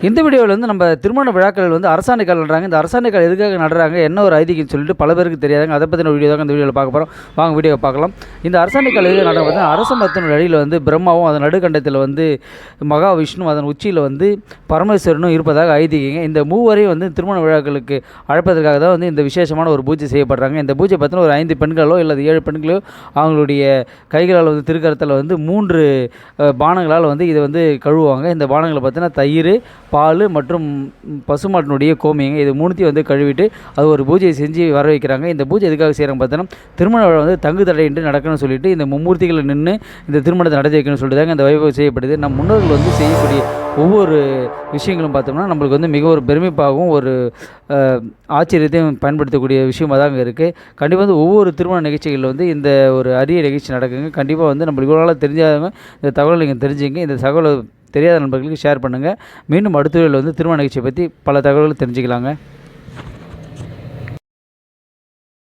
இந்த வீடியோவில் வந்து நம்ம திருமண விழாக்கள் வந்து அரசாணைக்கால் நடுறாங்க. இந்த அரசாணைக்கால் எதுக்காக நடுறாங்க, என்ன ஒரு ஐதீகம்னு சொல்லிட்டு பல பேருக்கு தெரியாதுங்க. அதை பற்றின வீடியோ தான் இந்த வீடியோவில் பார்க்க போகிறோம். வாங்க வீடியோவை பார்க்கலாம். இந்த அரசாணைக்கால் எதுக்காக நடுறாங்க பார்த்தீங்கன்னா, அரச மரத்தின் அடியில் வந்து பிரம்மாவும் அதன் நடுக்கண்டத்தில் வந்து மகாவிஷ்ணு அதன் உச்சியில் வந்து பரமேஸ்வரனும் இருப்பதாக ஐதீகங்க. இந்த மூவரையும் வந்து திருமண விழாக்களுக்கு அழைப்பதற்காக தான் வந்து இந்த விசேஷமான ஒரு பூஜை செய்யப்படுறாங்க. இந்த பூஜை பார்த்தீங்கன்னா ஒரு 5 பெண்களோ இல்லை 7 பெண்களோ அவங்களுடைய கைகளால் வந்து திருக்கரத்தில் வந்து 3 பானங்களால் வந்து இதை வந்து கழுவுவாங்க. இந்த பானங்களை பார்த்தீங்கன்னா தயிர், பால் மற்றும் பசுமாட்டினுடைய கோமியங்க. இது மூணுத்தையும் வந்து கழுவிட்டு அது ஒரு பூஜையை செஞ்சு வர வைக்கிறாங்க. இந்த பூஜை எதுக்காக செய்கிறாங்க பார்த்தோன்னா, திருமண விழா வந்து தங்கு தடையின்றி நடக்கணும்னு சொல்லிட்டு இந்த மும்மூர்த்திகளை நின்று இந்த திருமணத்தை நடத்தி வைக்கணும்னு சொல்லிட்டு தாங்க இந்த வைபவம் செய்யப்படுது. நம் முன்னோர்கள் வந்து செய்யக்கூடிய ஒவ்வொரு விஷயங்களும் பார்த்தோம்னா நம்மளுக்கு வந்து மிக ஒரு பெருமைப்பாகவும் ஒரு ஆச்சரியத்தையும் பயன்படுத்தக்கூடிய விஷயமாக தாங்க இருக்குது. கண்டிப்பாக வந்து ஒவ்வொரு திருமண நிகழ்ச்சிகளில் வந்து இந்த ஒரு அரிய நிகழ்ச்சி நடக்குங்க. கண்டிப்பாக வந்து நம்மளுக்கு இவ்வளோ நாளாக தெரிஞ்சாதவங்க இந்த தகவல் நீங்கள் தெரிஞ்சுங்க. இந்த தகவலை தெரியாத நண்பர்களுக்கு ஷேர் பண்ணுங்கள். மீண்டும் அடுத்த வீடியோவில் வந்து திருமண நிகழ்ச்சியை பற்றி பல தகவல்கள் தெரிஞ்சுக்கலாங்க.